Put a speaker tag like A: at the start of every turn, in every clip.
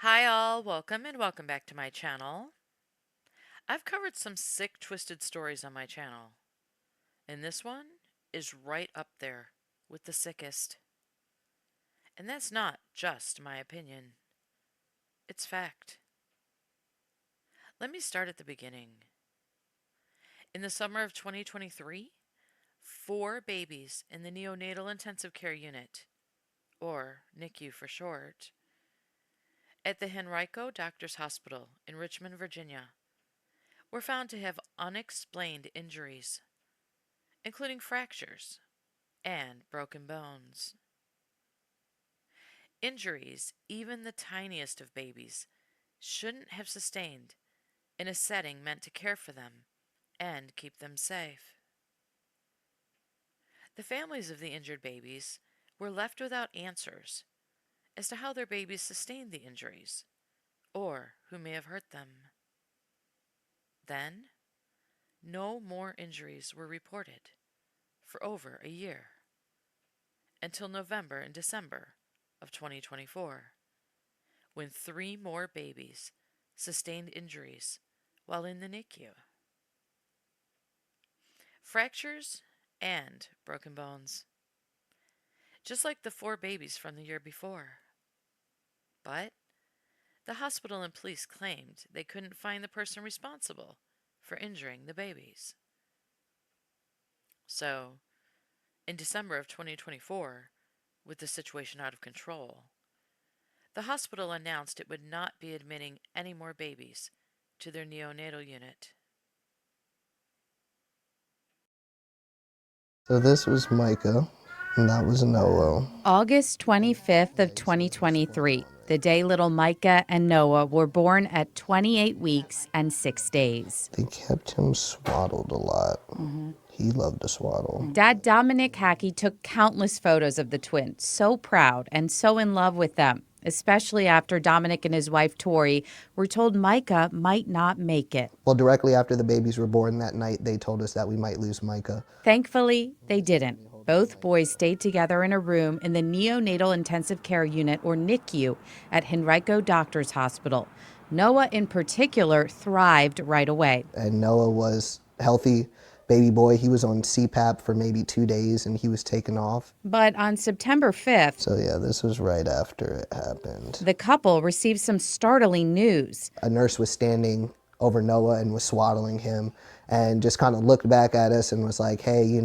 A: Hi all, welcome and welcome back to my channel. I've covered some sick, twisted stories on my channel, and this one is right up there with the sickest. And that's not just my opinion, it's fact. Let me start at the beginning. In the summer of 2023, 4 babies in the Neonatal Intensive Care Unit, or NICU for short, at the Henrico Doctors Hospital in Richmond, Virginia, were found to have unexplained injuries, including fractures and broken bones. Injuries even the tiniest of babies shouldn't have sustained in a setting meant to care for them and keep them safe. The families of the injured babies were left without answers as to how their babies sustained the injuries or who may have hurt them. Then, no more injuries were reported for over a year, until November and December of 2024, when 3 more babies sustained injuries while in the NICU. Fractures and broken bones, just like the 4 babies from the year before. But the hospital and police claimed they couldn't find the person responsible for injuring the babies. So, in December of 2024, with the situation out of control, the hospital announced it would not be admitting any more babies to their neonatal unit.
B: So this was Micah, and that was Noah.
C: August 25th of 2023, the day little Micah and Noah were born at 28 weeks and 6 days.
B: They kept him swaddled a lot. He loved to swaddle.
C: Dad Dominic Hackey took countless photos of the twins, so proud and so in love with them, especially after Dominic and his wife Tori were told Micah might not make it.
B: Well, directly after the babies were born that night, they told us that we might lose Micah.
C: Thankfully, they didn't. Both boys stayed together in a room in the Neonatal Intensive Care Unit, or NICU, at Henrico Doctors Hospital. Noah, in particular, thrived right away.
B: And Noah was healthy baby boy. He was on CPAP for maybe 2 days, and he was taken off.
C: But on September 5th,
B: So yeah, this was right after it happened.
C: the couple received some startling news.
B: A nurse was standing over Noah and was swaddling him, and just kind of looked back at us and was like, hey,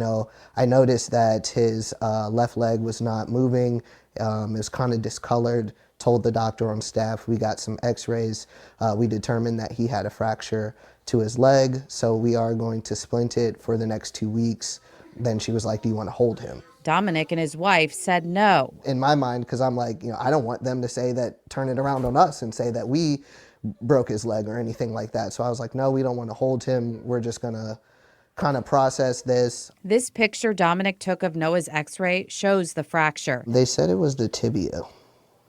B: I noticed that his left leg was not moving. It was kind of discolored. Told the doctor on staff. We got some x-rays. We determined that he had a fracture to his leg, so we are going to splint it for the next 2 weeks. Then she was like, do you want to hold him?
C: Dominic and his wife said no.
B: In my mind, because I'm like, I don't want them to say that, turn it around on us and say that we broke his leg or anything like that. So I was like, no, we don't want to hold him. We're just going to kind of process this.
C: This picture Dominic took of Noah's x-ray shows the fracture.
B: They said it was the tibia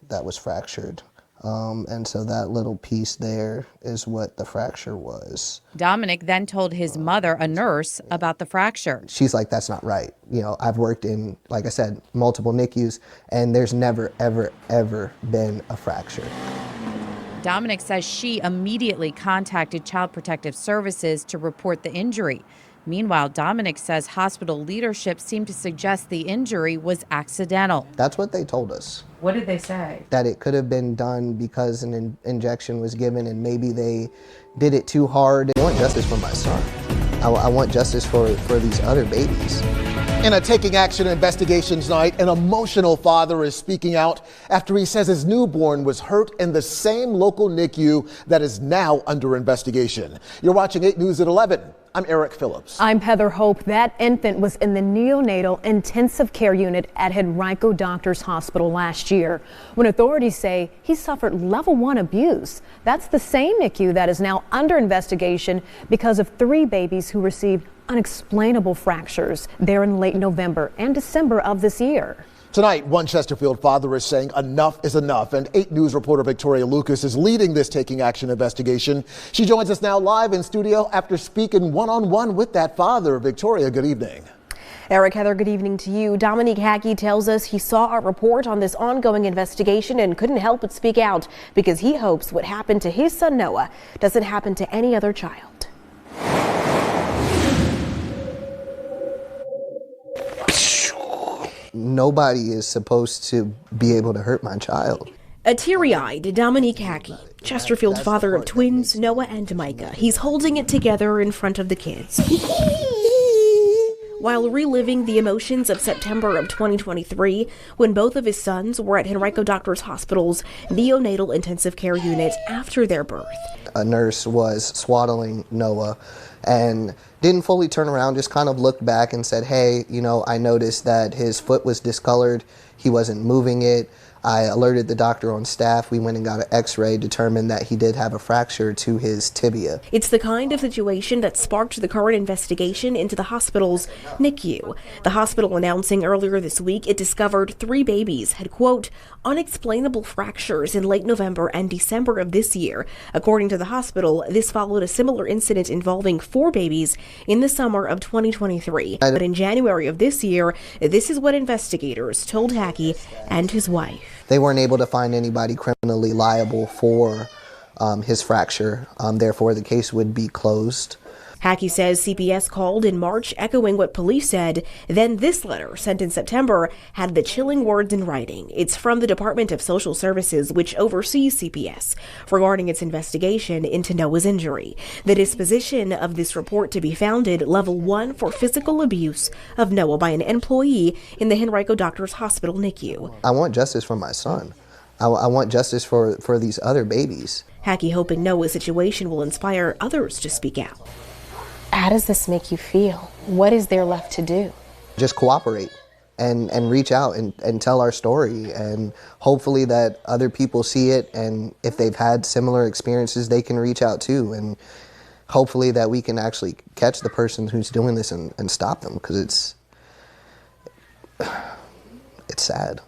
B: that was fractured. And so that little piece there is what the fracture was.
C: Dominic then told his mother, a nurse, about the fracture.
B: She's like, that's not right. I've worked in, like I said, multiple NICUs, and there's never, ever, ever been a fracture.
C: Dominic says she immediately contacted Child Protective Services to report the injury. Meanwhile, Dominic says hospital leadership seemed to suggest the injury was accidental.
B: That's what they told us.
C: What did they say?
B: That it could have been done because an injection was given and maybe they did it too hard. I want justice for my son. I want justice for these other babies.
D: In a Taking Action Investigations night, an emotional father is speaking out after he says his newborn was hurt in the same local NICU that is now under investigation. You're watching 8 News at 11. I'm Eric Phillips.
E: I'm Heather Hope. That infant was in the neonatal intensive care unit at Henrico Doctors Hospital last year when authorities say he suffered level 1 abuse. That's the same NICU that is now under investigation because of 3 babies who received unexplainable fractures there in late November and December of this year.
D: Tonight, one Chesterfield father is saying enough is enough, and 8 News reporter Victoria Lucas is leading this Taking Action investigation. She joins us now live in studio after speaking one-on-one with that father. Victoria, good evening.
F: Eric, Heather, good evening to you. Dominique Hackey tells us he saw a report on this ongoing investigation and couldn't help but speak out because he hopes what happened to his son Noah doesn't happen to any other child.
B: Nobody is supposed to be able to hurt my child.
F: A teary-eyed Dominique Hackey, Chesterfield's father of twins, Noah and Micah. He's holding it together in front of the kids, while reliving the emotions of September of 2023, when both of his sons were at Henrico Doctors Hospital's neonatal intensive care unit after their birth.
B: A nurse was swaddling Noah and didn't fully turn around, just kind of looked back and said, hey, you know, I noticed that his foot was discolored. He wasn't moving it. I alerted the doctor on staff. We went and got an x-ray, determined that he did have a fracture to his tibia.
F: It's the kind of situation that sparked the current investigation into the hospital's NICU. The hospital announcing earlier this week it discovered 3 babies had, quote, unexplainable fractures in late November and December of this year. According to the hospital, this followed a similar incident involving 4 babies in the summer of 2023. But in January of this year, this is what investigators told Hackey and his wife.
B: They weren't able to find anybody criminally liable for his fracture. Therefore, the case would be closed.
F: Hackey says CPS called in March, echoing what police said. Then this letter, sent in September, had the chilling words in writing. It's from the Department of Social Services, which oversees CPS, regarding its investigation into Noah's injury. The disposition of this report to be founded level 1 for physical abuse of Noah by an employee in the Henrico Doctors Hospital NICU.
B: I want justice for my son. I want justice for these other babies.
F: Hackey hoping Noah's situation will inspire others to speak out.
G: How does this make you feel? What is there left to do?
B: Just cooperate and reach out and tell our story, and hopefully that other people see it, and if they've had similar experiences they can reach out too, and hopefully that we can actually catch the person who's doing this and stop them, because it's sad.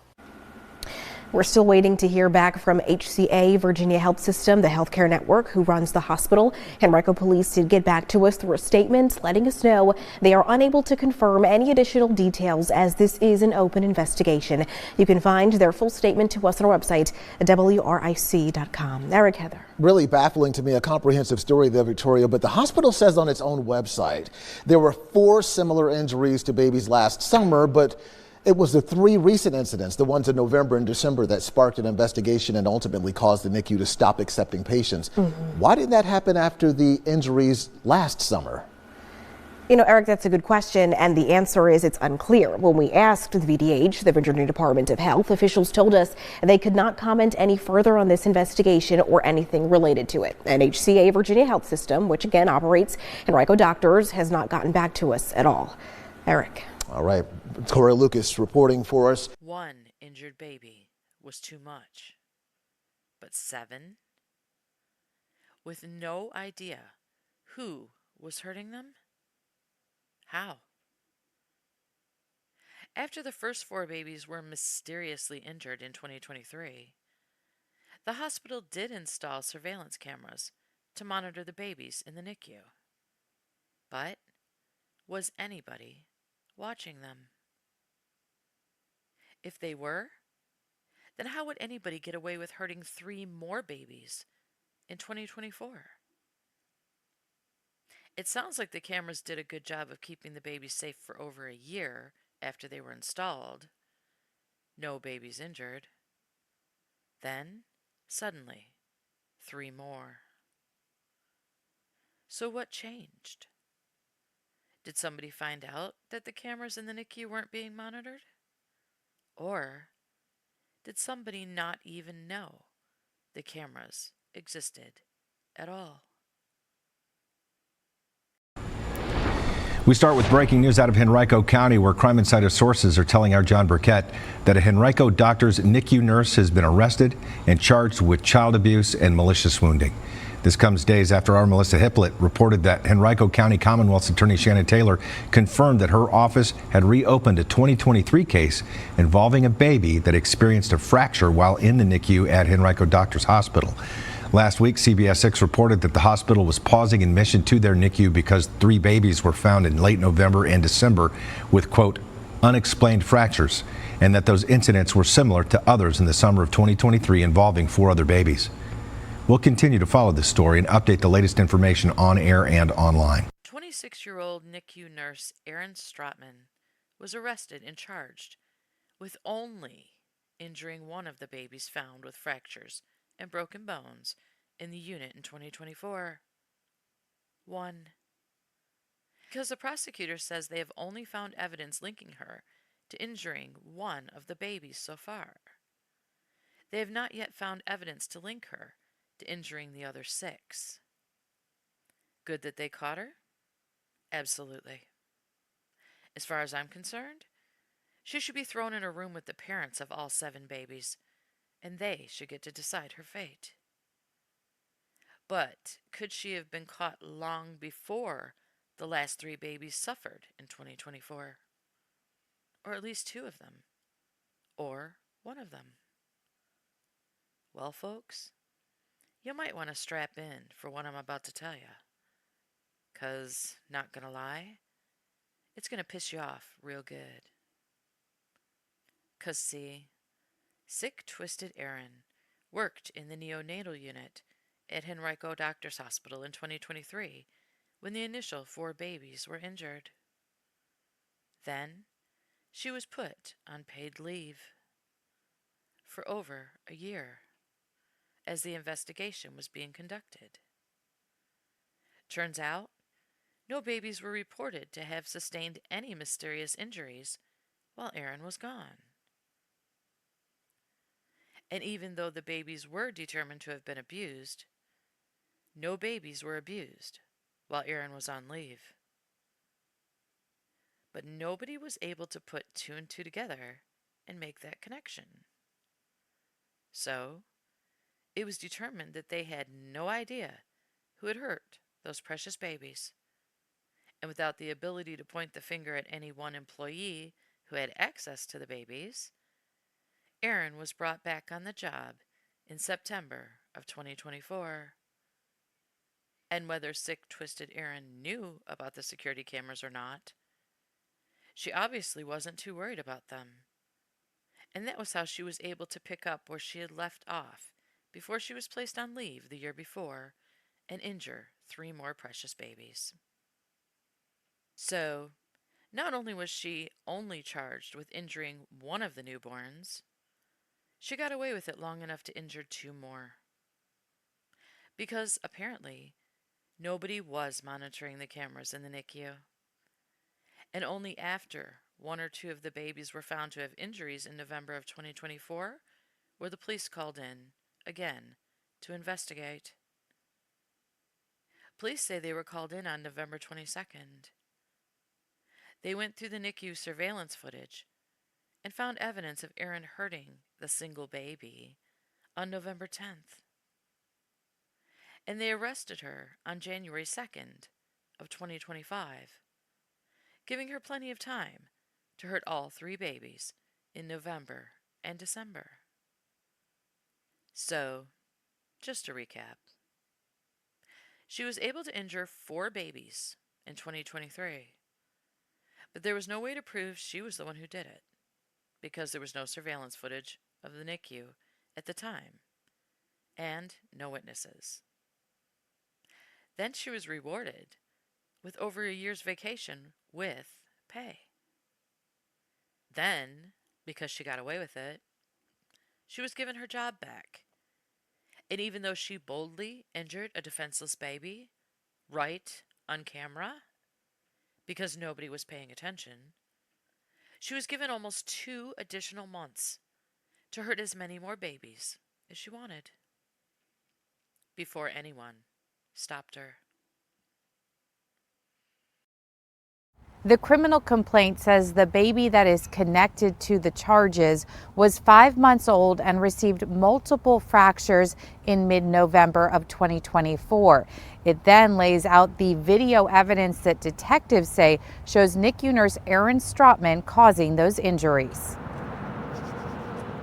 F: We're still waiting to hear back from HCA Virginia Health System, the healthcare network who runs the hospital. Henrico police did get back to us through a statement letting us know they are unable to confirm any additional details as this is an open investigation. You can find their full statement to us on our website at WRIC.com. Eric, Heather.
D: Really baffling to me, a comprehensive story there, Victoria, but the hospital says on its own website there were 4 similar injuries to babies last summer, but it was the 3 recent incidents, the ones in November and December, that sparked an investigation and ultimately caused the NICU to stop accepting patients. Why did that happen after the injuries last summer?
F: You know, Eric, that's a good question, and the answer is it's unclear. When we asked the VDH, the Virginia Department of Health, officials told us they could not comment any further on this investigation or anything related to it. And HCA Virginia Health System, which again operates Henrico Doctors, has not gotten back to us at all. Eric.
D: All right, Tor Lucas reporting for us.
A: 1 injured baby was too much, but 7? With no idea who was hurting them? How? After the first 4 babies were mysteriously injured in 2023, the hospital did install surveillance cameras to monitor the babies in the NICU. But was anybody watching them? If they were, then how would anybody get away with hurting 3 more babies in 2024? It sounds like the cameras did a good job of keeping the babies safe for over a year after they were installed. No babies injured. Then, suddenly, 3 more. So what changed? Did somebody find out that the cameras in the NICU weren't being monitored? Or did somebody not even know the cameras existed at all?
H: We start with breaking news out of Henrico County, where Crime Insider sources are telling our John Burkett that a Henrico Doctors NICU nurse has been arrested and charged with child abuse and malicious wounding. This comes days after our Melissa Hipplett reported that Henrico County Commonwealth's Attorney Shannon Taylor confirmed that her office had reopened a 2023 case involving a baby that experienced a fracture while in the NICU at Henrico Doctors Hospital. Last week, CBS 6 reported that the hospital was pausing admission to their NICU because 3 babies were found in late November and December with, quote, unexplained fractures, and that those incidents were similar to others in the summer of 2023 involving 4 other babies. We'll continue to follow this story and update the latest information on air and online.
A: 26-year-old NICU nurse Erin Stratman was arrested and charged with only injuring one of the babies found with fractures and broken bones in the unit in 2024. One. Because the prosecutor says they have only found evidence linking her to injuring one of the babies so far. They have not yet found evidence to link her to injuring the other 6. Good that they caught her? Absolutely. As far as I'm concerned, she should be thrown in a room with the parents of all 7 babies, and they should get to decide her fate. But could she have been caught long before the last 3 babies suffered in 2024? Or at least 2 of them? Or 1 of them? Well, folks, you might want to strap in for what I'm about to tell you. 'Cause, not gonna lie, it's gonna piss you off real good. 'Cause see, sick, twisted Erin worked in the neonatal unit at Henrico Doctors Hospital in 2023 when the initial 4 babies were injured. Then, she was put on paid leave for over a year as the investigation was being conducted. Turns out, no babies were reported to have sustained any mysterious injuries while Erin was gone. And even though the babies were determined to have been abused, no babies were abused while Erin was on leave. But nobody was able to put 2 and 2 together and make that connection. So, it was determined that they had no idea who had hurt those precious babies. And without the ability to point the finger at any one employee who had access to the babies, Erin was brought back on the job in September of 2024. And whether sick, twisted Erin knew about the security cameras or not, she obviously wasn't too worried about them. And that was how she was able to pick up where she had left off before she was placed on leave the year before and injure 3 more precious babies. So, not only was she only charged with injuring one of the newborns, she got away with it long enough to injure 2 more. Because, apparently, nobody was monitoring the cameras in the NICU. And only after 1 or 2 of the babies were found to have injuries in November of 2024 were the police called in, again, to investigate. Police say they were called in on November 22nd. They went through the NICU surveillance footage and found evidence of Erin hurting the single baby on November 10th. And they arrested her on January 2nd of 2025, giving her plenty of time to hurt all 3 babies in November and December. So, just to recap, she was able to injure 4 babies in 2023. But there was no way to prove she was the one who did it, because there was no surveillance footage of the NICU at the time, and no witnesses. Then she was rewarded with over a year's vacation with pay. Then, because she got away with it, she was given her job back. And even though she boldly injured a defenseless baby, right on camera, because nobody was paying attention, she was given almost 2 additional months to hurt as many more babies as she wanted, before anyone stopped her.
C: The criminal complaint says the baby that is connected to the charges was 5 months old and received multiple fractures in mid-November of 2024. It then lays out the video evidence that detectives say shows NICU nurse Erin Stratman causing those injuries.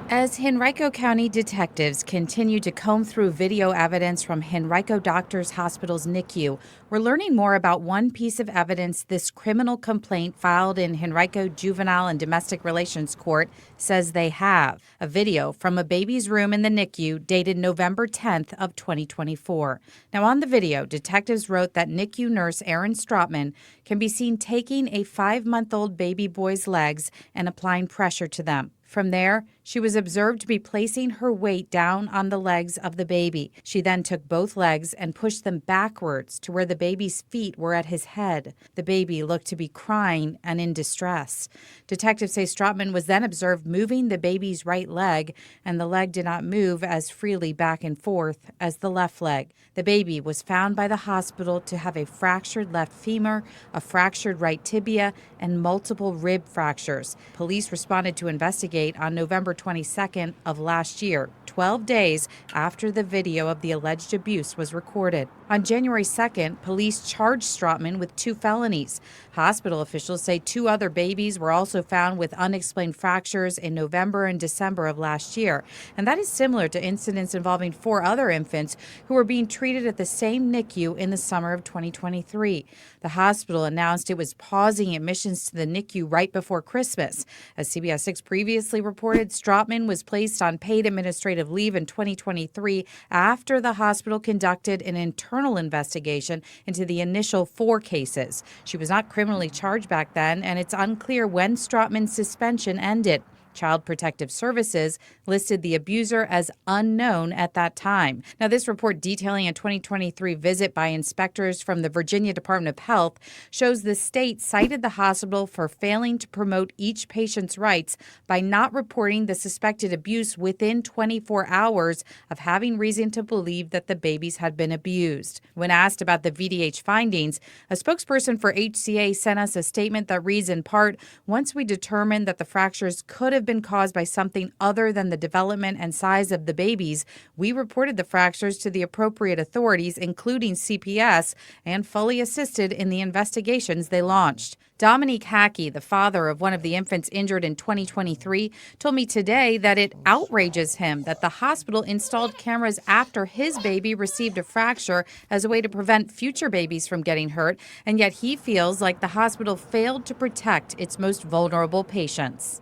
C: As Henrico County detectives continue to comb through video evidence from Henrico Doctors Hospital's NICU, we're learning more about one piece of evidence this criminal complaint filed in Henrico Juvenile and Domestic Relations Court says they have. A video from a baby's room in the NICU dated November 10th of 2024. Now on the video, detectives wrote that NICU nurse Erin Stropman can be seen taking a 5-month-old baby boy's legs and applying pressure to them. From there, she was observed to be placing her weight down on the legs of the baby. She then took both legs and pushed them backwards to where the baby's feet were at his head. The baby looked to be crying and in distress. Detectives say Stropman was then observed moving the baby's right leg, and the leg did not move as freely back and forth as the left leg. The baby was found by the hospital to have a fractured left femur, a fractured right tibia, and multiple rib fractures. Police responded to investigate on November 22nd of last year, 12 days after the video of the alleged abuse was recorded. On January 2nd, police charged Stropman with 2 felonies. Hospital officials say 2 other babies were also found with unexplained fractures in November and December of last year. And that is similar to incidents involving 4 other infants who were being treated at the same NICU in the summer of 2023. The hospital announced it was pausing admissions to the NICU right before Christmas. As CBS 6 previously reported, Stropman was placed on paid administrative leave in 2023 after the hospital conducted an internal investigation into the initial 4 cases. She was not criminally charged back then, and it's unclear when Stropman's suspension ended. Child Protective Services listed the abuser as unknown at that time. Now, this report detailing a 2023 visit by inspectors from the Virginia Department of Health shows the state cited the hospital for failing to promote each patient's rights by not reporting the suspected abuse within 24 hours of having reason to believe that the babies had been abused. When asked about the VDH findings, a spokesperson for HCA sent us a statement that reads in part, "Once we determined that the fractures could have been caused by something other than the development and size of the babies, we reported the fractures to the appropriate authorities, including CPS, and fully assisted in the investigations they launched." Dominique Hackey, the father of one of the infants injured in 2023, told me today that it outrages him that the hospital installed cameras after his baby received a fracture as a way to prevent future babies from getting hurt, and yet he feels like the hospital failed to protect its most vulnerable patients.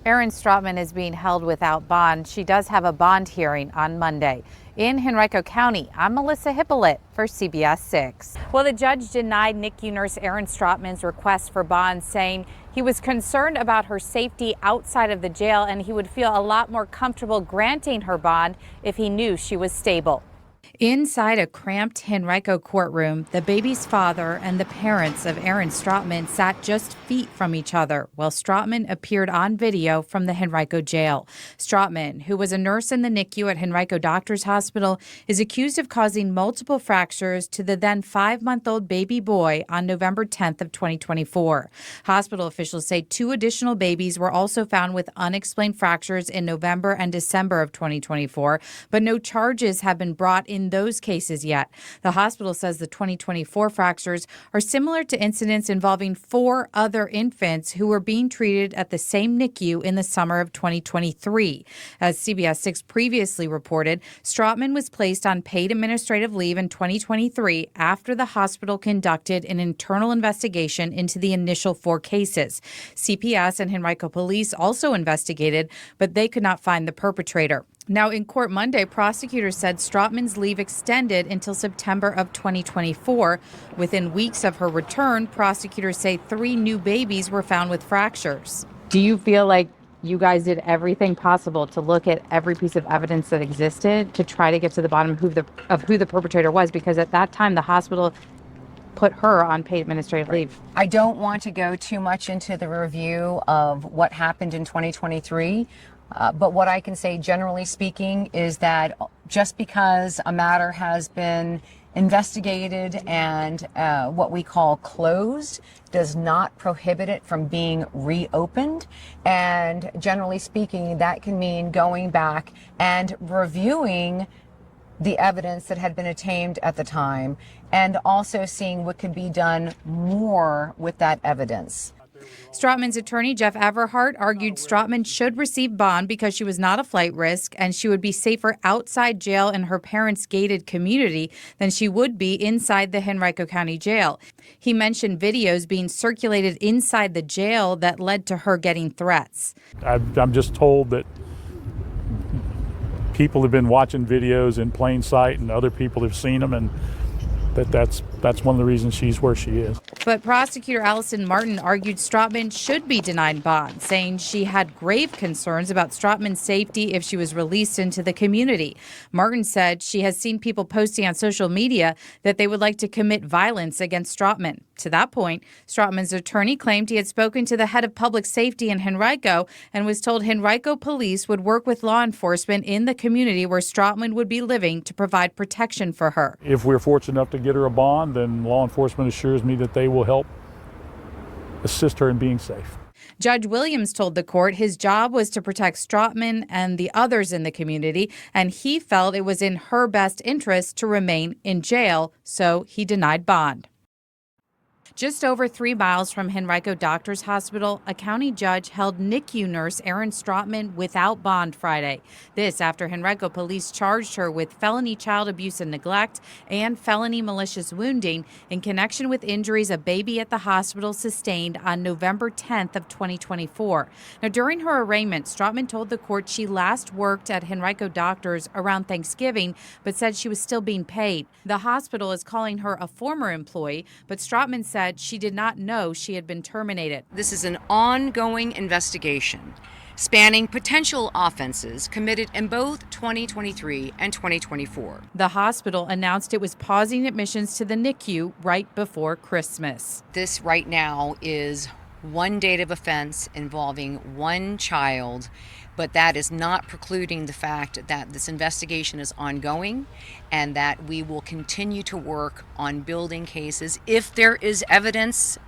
C: Erin Stropman is being held without bond. She does have a bond hearing on Monday. In Henrico County, I'm Melissa Hippolyte for CBS 6. Well, the judge denied NICU nurse Erin Stropman's request for bond, saying he was concerned about her safety outside of the jail and he would feel a lot more comfortable granting her bond if he knew she was stable. Inside a cramped Henrico courtroom, the baby's father and the parents of Erin Stropman sat just feet from each other while Stropman appeared on video from the Henrico jail. Stropman, who was a nurse in the NICU at Henrico Doctors Hospital, is accused of causing multiple fractures to the then 5-month-old baby boy on November 10th of 2024. Hospital officials say 2 additional babies were also found with unexplained fractures in November and December of 2024, but no charges have been brought in those cases yet. The hospital says the 2024 fractures are similar to incidents involving 4 other infants who were being treated at the same NICU in the summer of 2023. As CBS 6 previously reported, Stropman was placed on paid administrative leave in 2023 after the hospital conducted an internal investigation into the initial 4 cases. CPS and Henrico police also investigated, but they could not find the perpetrator. Now, in court Monday, prosecutors said Stropman's leave extended until September of 2024. Within weeks of her return, prosecutors say 3 new babies were found with fractures. Do you feel like you guys did everything possible to look at every piece of evidence that existed to try to get to the bottom of who the perpetrator was? Because at that time, the hospital put her on paid administrative leave.
I: I don't want to go too much into the review of what happened in 2023. But what I can say, generally speaking, is that just because a matter has been investigated and what we call closed does not prohibit it from being reopened. And generally speaking, that can mean going back and reviewing the evidence that had been obtained at the time and also seeing what could be done more with that evidence.
C: Strotman's attorney, Jeff Everhart, argued Strotman should receive bond because she was not a flight risk and she would be safer outside jail in her parents' gated community than she would be inside the Henrico County Jail. He mentioned videos being circulated inside the jail that led to her getting threats.
J: I'm just told that people have been watching videos in plain sight and other people have seen them, and that's one of the reasons she's where she is.
C: But prosecutor Allison Martin argued Strotman should be denied bond, saying she had grave concerns about Strotman's safety if she was released into the community. Martin said she has seen people posting on social media that they would like to commit violence against Strotman. To that point, Strotman's attorney claimed he had spoken to the head of public safety in Henrico and was told Henrico police would work with law enforcement in the community where Strotman would be living to provide protection for her.
J: If we're fortunate enough to get her a bond, then law enforcement assures me that they will help assist her in being safe.
C: Judge Williams told the court his job was to protect Strotman and the others in the community, and he felt it was in her best interest to remain in jail, so he denied bond. Just over 3 miles from Henrico Doctors Hospital, a county judge held NICU nurse Erin Strotman without bond Friday. This after Henrico police charged her with felony child abuse and neglect and felony malicious wounding in connection with injuries a baby at the hospital sustained on November 10th of 2024. Now, during her arraignment, Strotman told the court she last worked at Henrico Doctors around Thanksgiving, but said she was still being paid. The hospital is calling her a former employee, but Strotman said she did not know she had been terminated.
K: This is an ongoing investigation spanning potential offenses committed in both 2023 and 2024.
C: The hospital announced it was pausing admissions to the NICU right before Christmas.
K: This right now is one date of offense involving one child, but that is not precluding the fact that this investigation is ongoing and that we will continue to work on building cases if there is evidence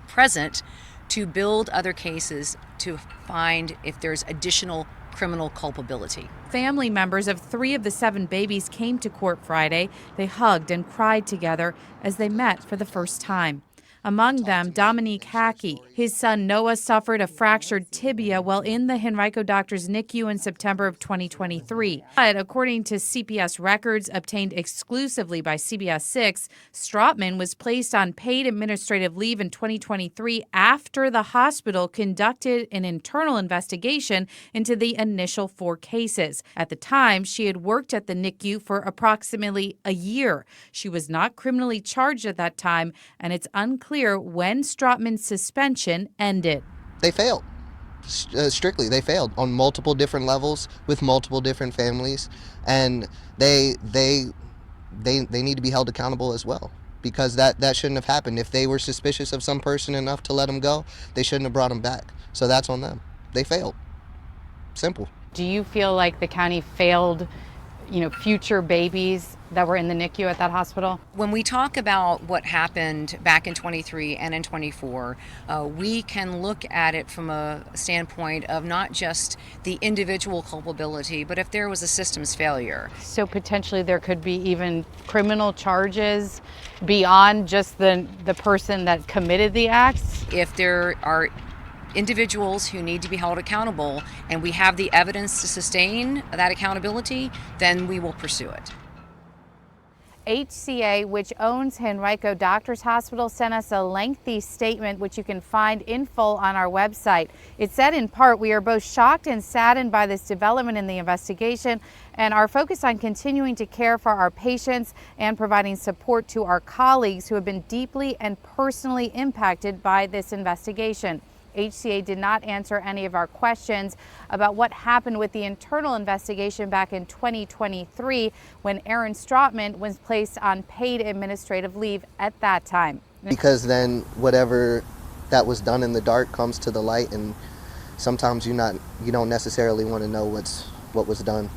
K: present to build other cases to find if there's additional criminal culpability.
C: Family members of 3 of the 7 babies came to court Friday. They hugged and cried together as they met for the first time. Among them, Dominique Hackey. His son Noah suffered a fractured tibia while in the Henrico Doctors NICU in September of 2023. But according to CPS records obtained exclusively by CBS 6, Strotman was placed on paid administrative leave in 2023 after the hospital conducted an internal investigation into the initial 4 cases. At the time, she had worked at the NICU for approximately a year. She was not criminally charged at that time, and it's unclear when Strotman's suspension ended.
B: They failed. Strictly, they failed on multiple different levels with multiple different families, and they need to be held accountable as well, because that shouldn't have happened. If they were suspicious of some person enough to let them go, they shouldn't have brought them back. So that's on them. They failed. Simple.
C: Do you feel like the county failed, future babies that were in the NICU at that hospital?
K: When we talk about what happened back in 23 and in 24, we can look at it from a standpoint of not just the individual culpability, but if there was a systems failure.
C: So potentially there could be even criminal charges beyond just the person that committed the acts?
K: If there are individuals who need to be held accountable and we have the evidence to sustain that accountability, then we will pursue it.
C: HCA, which owns Henrico Doctors Hospital, sent us a lengthy statement which you can find in full on our website. It said in part, "We are both shocked and saddened by this development in the investigation and are focused on continuing to care for our patients and providing support to our colleagues who have been deeply and personally impacted by this investigation." HCA did not answer any of our questions about what happened with the internal investigation back in 2023 when Erin Strotman was placed on paid administrative leave at that time.
B: Because then whatever that was done in the dark comes to the light, and sometimes you don't necessarily want to know what was done.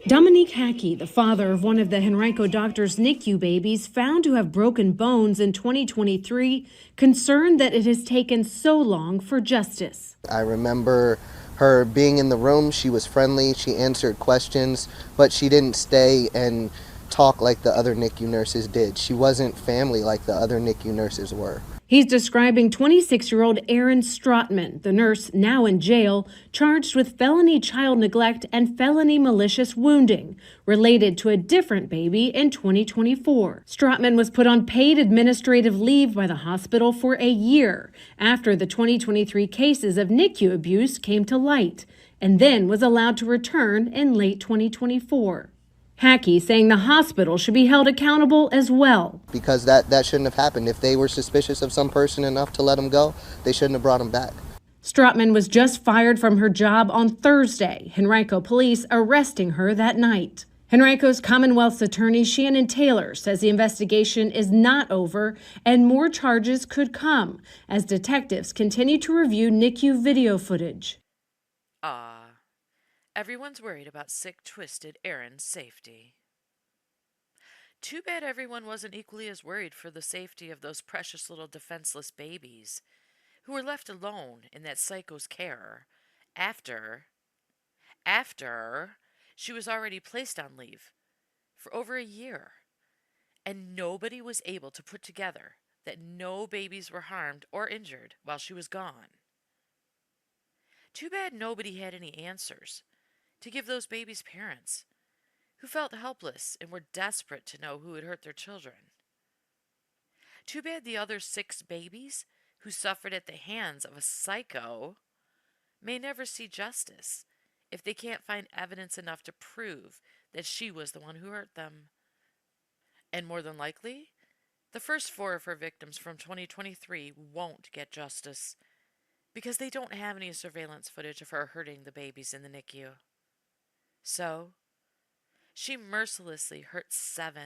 L: Dominique Hackey, the father of one of the Henrico Doctors NICU babies found to have broken bones in 2023, concerned that it has taken so long for justice.
B: I remember her being in the room. She was friendly, she answered questions, but she didn't stay and talk like the other NICU nurses did. She wasn't family like the other NICU nurses were.
L: He's describing 26-year-old Aaron Strotman, the nurse now in jail, charged with felony child neglect and felony malicious wounding, related to a different baby in 2024. Strotman was put on paid administrative leave by the hospital for a year after the 2023 cases of NICU abuse came to light, and then was allowed to return in late 2024. Hackey saying the hospital should be held accountable as well.
B: Because that shouldn't have happened. If they were suspicious of some person enough to let him go, they shouldn't have brought him back.
L: Strotman was just fired from her job on Thursday, Henrico police arresting her that night. Henrico's Commonwealth's attorney Shannon Taylor says the investigation is not over and more charges could come as detectives continue to review NICU video footage.
A: Everyone's worried about sick, twisted Aaron's safety. Too bad everyone wasn't equally as worried for the safety of those precious little defenseless babies who were left alone in that psycho's care after she was already placed on leave for over a year, and nobody was able to put together that no babies were harmed or injured while she was gone. Too bad nobody had any answers to give those babies' parents, who felt helpless and were desperate to know who had hurt their children. Too bad the other 6 babies who suffered at the hands of a psycho may never see justice if they can't find evidence enough to prove that she was the one who hurt them. And more than likely, the first 4 of her victims from 2023 won't get justice because they don't have any surveillance footage of her hurting the babies in the NICU. So, she mercilessly hurt 7,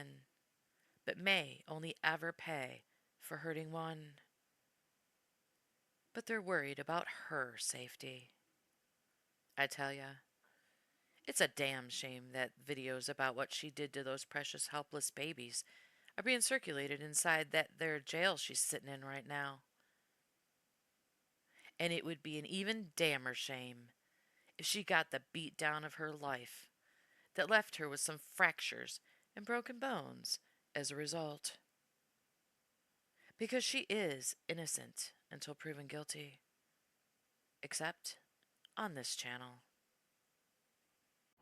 A: but may only ever pay for hurting 1. But they're worried about her safety. I tell ya, it's a damn shame that videos about what she did to those precious helpless babies are being circulated inside their jail she's sitting in right now. And it would be an even damner shame if she got the beat down of her life that left her with some fractures and broken bones as a result. Because she is innocent until proven guilty. Except on this channel.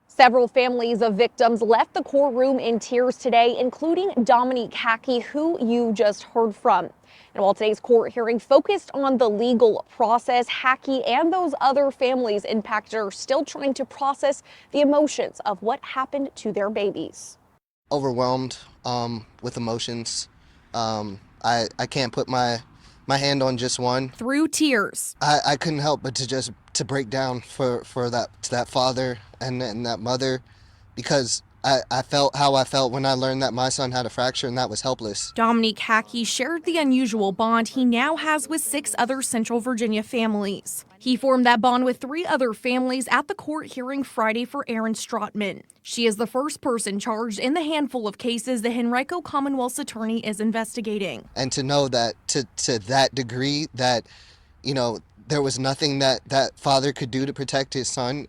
M: Several families of victims left the courtroom in tears today, including Dominique Hackey, who you just heard from. And while today's court hearing focused on the legal process, Hackey and those other families impacted are still trying to process the emotions of what happened to their babies.
B: Overwhelmed with emotions. I can't put my hand on just one.
M: Through tears.
B: I couldn't help but to break down for that father and that mother, because I felt how I felt when I learned that my son had a fracture and that was helpless.
M: Dominique Hackey shared the unusual bond he now has with 6 other Central Virginia families. He formed that bond with 3 other families at the court hearing Friday for Aaron Strotman. She is the first person charged in the handful of cases the Henrico Commonwealth's attorney is investigating.
B: And to know that to that degree that, you know, there was nothing that father could do to protect his son,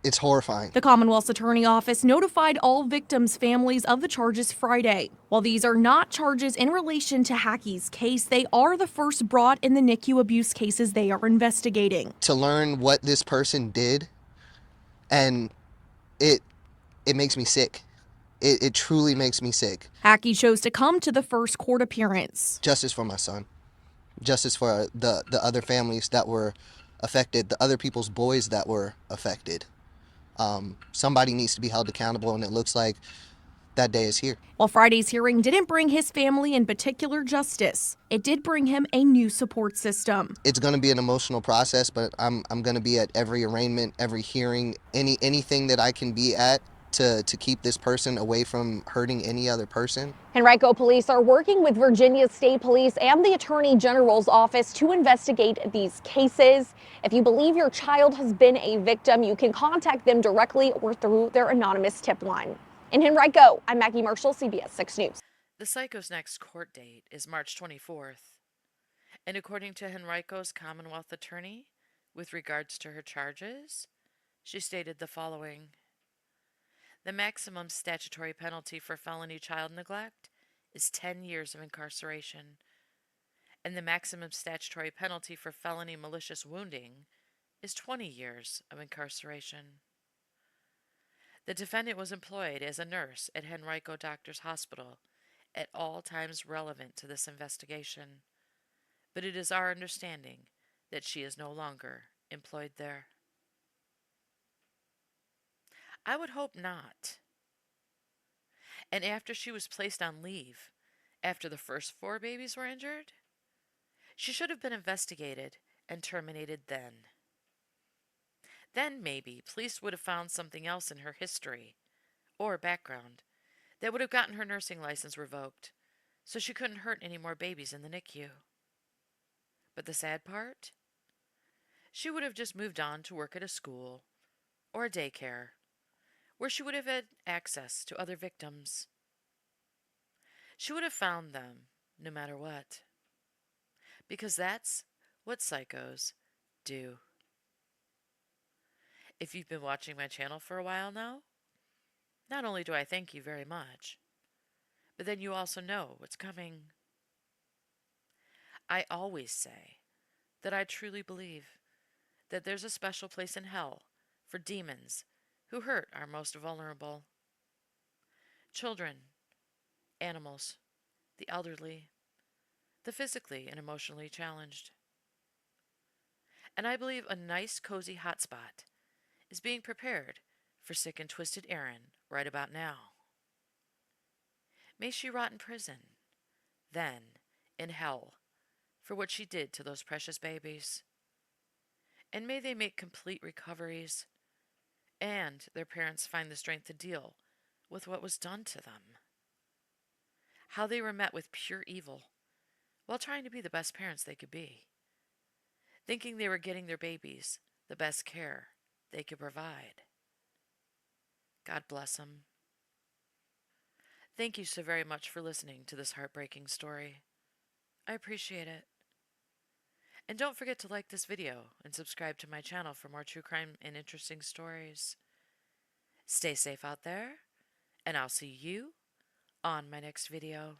B: it's horrifying.
M: The Commonwealth's Attorney Office notified all victims' families of the charges Friday. While these are not charges in relation to Hackey's case, they are the first brought in the NICU abuse cases they are investigating.
B: To learn what this person did, and it makes me sick. It truly makes me sick.
M: Hackey chose to come to the first court appearance.
B: Justice for my son. Justice for the other families that were affected, the other people's boys that were affected. Somebody needs to be held accountable, and it looks like that day is here.
M: While Friday's hearing didn't bring his family in particular justice, it did bring him a new support system.
B: It's going to be an emotional process, but I'm going to be at every arraignment, every hearing, anything that I can be at to keep this person away from hurting any other person.
M: Henrico police are working with Virginia State Police and the Attorney General's office to investigate these cases. If you believe your child has been a victim, you can contact them directly or through their anonymous tip line. In Henrico, I'm Maggie Marshall, CBS 6 News.
A: The psycho's next court date is March 24th. And according to Henrico's Commonwealth attorney, with regards to her charges, she stated the following. The maximum statutory penalty for felony child neglect is 10 years of incarceration, and the maximum statutory penalty for felony malicious wounding is 20 years of incarceration. The defendant was employed as a nurse at Henrico Doctors Hospital at all times relevant to this investigation, but it is our understanding that she is no longer employed there. I would hope not. And after she was placed on leave, after the first 4 babies were injured, she should have been investigated and terminated then. Then maybe police would have found something else in her history or background that would have gotten her nursing license revoked so she couldn't hurt any more babies in the NICU. But the sad part? She would have just moved on to work at a school or a daycare where she would have had access to other victims. She would have found them no matter what. Because that's what psychos do. If you've been watching my channel for a while now, not only do I thank you very much, but then you also know what's coming. I always say that I truly believe that there's a special place in hell for demons who hurt our most vulnerable. Children, animals, the elderly, the physically and emotionally challenged. And I believe a nice, cozy hotspot is being prepared for sick and twisted Erin right about now. May she rot in prison, then in hell, for what she did to those precious babies. And may they make complete recoveries, and their parents find the strength to deal with what was done to them. How they were met with pure evil while trying to be the best parents they could be, thinking they were getting their babies the best care they could provide. God bless them. Thank you so very much for listening to this heartbreaking story. I appreciate it. And don't forget to like this video and subscribe to my channel for more true crime and interesting stories. Stay safe out there, and I'll see you on my next video.